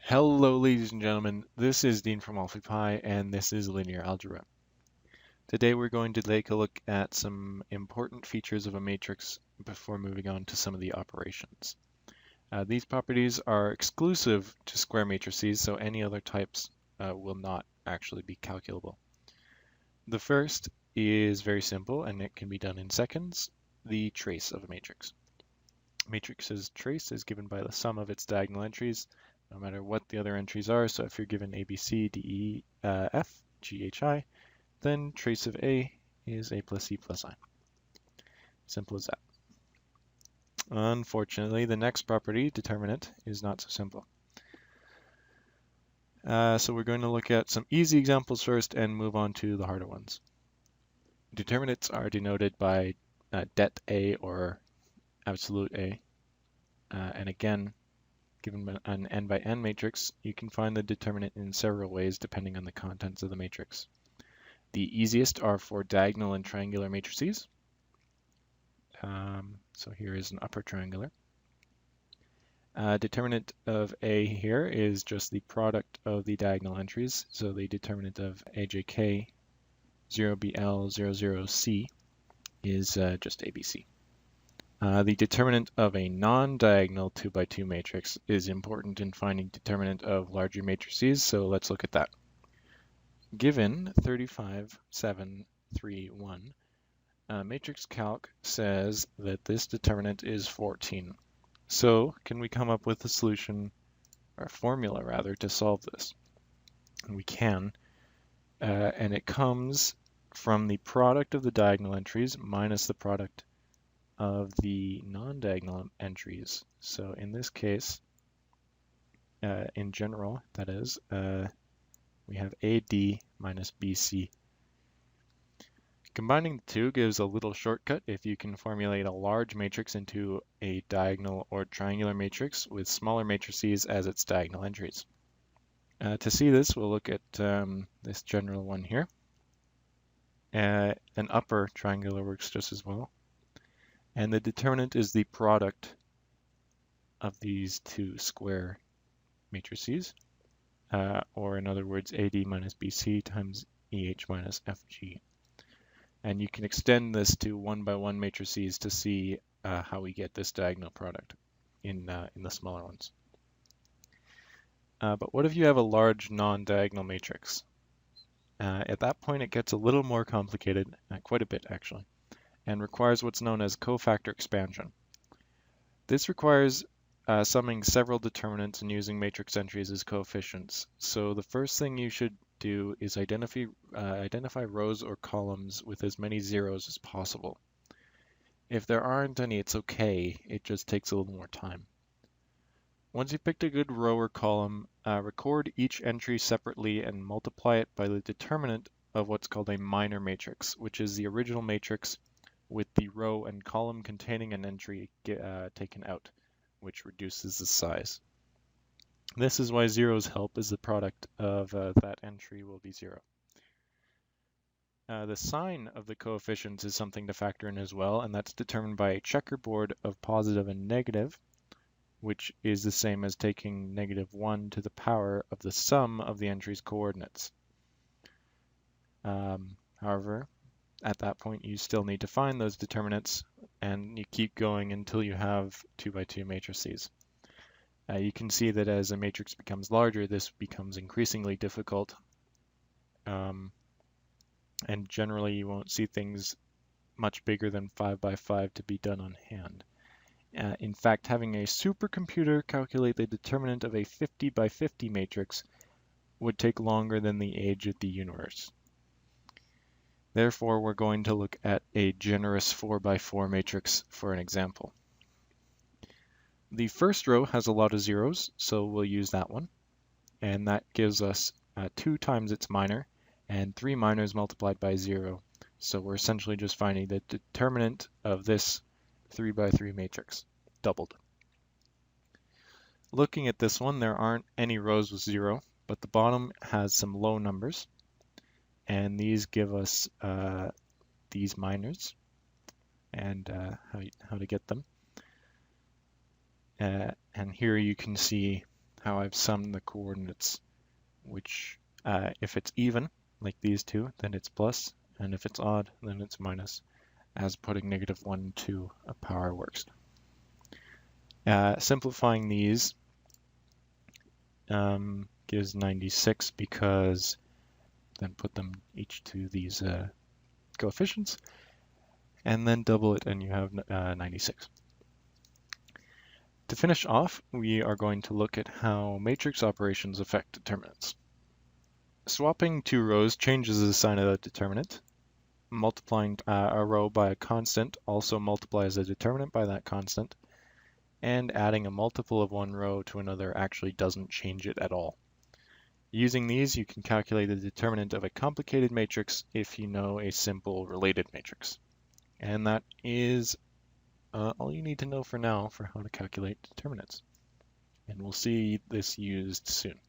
Hello, ladies and gentlemen. This is Dean from AlphaPy, and this is Linear Algebra. Today we're going to take a look at some important features of a matrix before moving on to some of the operations. These properties are exclusive to square matrices, so any other types will not actually be calculable. The first is very simple, and it can be done in seconds, the trace of a matrix. A matrix's trace is given by the sum of its diagonal entries, no matter what the other entries are. So if you're given A, B, C, D, E, F, G, H, I, then trace of A is A plus C plus I. Simple as that. Unfortunately, the next property, determinant, is not so simple. So we're going to look at some easy examples first and move on to the harder ones. Determinants are denoted by det A or absolute A. And again, given an n by n matrix, you can find the determinant in several ways depending on the contents of the matrix. The easiest are for diagonal and triangular matrices. So here is an upper triangular. Determinant of A here is just the product of the diagonal entries. So the determinant of AJK 0BL 00C is just ABC. The determinant of a non-diagonal 2 by 2 matrix is important in finding determinant of larger matrices, so let's look at that. Given 35, 7, 3, 1, matrix calc says that this determinant is 14. So can we come up with a solution, or a formula rather, to solve this? And we can, and it comes from the product of the diagonal entries minus the product of the non-diagonal entries. So in this case, in general, that is, we have AD minus BC. Combining the two gives a little shortcut if you can formulate a large matrix into a diagonal or triangular matrix with smaller matrices as its diagonal entries. To see this, we'll look at this general one here. An upper triangular works just as well. And the determinant is the product of these two square matrices, or in other words, AD minus BC times EH minus FG. And you can extend this to 1 by 1 matrices to see how we get this diagonal product in the smaller ones. But what if you have a large non-diagonal matrix? At that point, it gets a little more complicated, quite a bit actually, and requires what's known as cofactor expansion. This requires summing several determinants and using matrix entries as coefficients. So the first thing you should do is identify rows or columns with as many zeros as possible. If there aren't any, it's okay. It just takes a little more time. Once you've picked a good row or column, record each entry separately and multiply it by the determinant of what's called a minor matrix, which is the original matrix with the row and column containing an entry taken out, which reduces the size. This is why zeros help, as the product of that entry will be 0. The sign of the coefficients is something to factor in as well, and that's determined by a checkerboard of positive and negative, which is the same as taking -1 to the power of the sum of the entry's coordinates. However, at that point, you still need to find those determinants, and you keep going until you have 2 by 2 matrices. You can see that as a matrix becomes larger, this becomes increasingly difficult. And generally, you won't see things much bigger than 5 by 5 to be done on hand. In fact, having a supercomputer calculate the determinant of a 50 by 50 matrix would take longer than the age of the universe. Therefore, we're going to look at a generous 4 by 4 matrix for an example. The first row has a lot of zeros, so we'll use that one. And that gives us 2 times its minor, and 3 minors multiplied by 0. So we're essentially just finding the determinant of this 3 by 3 matrix, doubled. Looking at this one, there aren't any rows with 0, but the bottom has some low numbers. And these give us these minors and how to get them. And here you can see how I've summed the coordinates, which if it's even, like these two, then it's plus, and if it's odd, then it's minus, as putting -1 to a power works. Simplifying these gives 96 because then put them each to these coefficients, and then double it and you have 96. To finish off, we are going to look at how matrix operations affect determinants. Swapping two rows changes the sign of the determinant. Multiplying a row by a constant also multiplies a determinant by that constant. And adding a multiple of one row to another actually doesn't change it at all. Using these, you can calculate the determinant of a complicated matrix if you know a simple related matrix. And that is all you need to know for now for how to calculate determinants. And we'll see this used soon.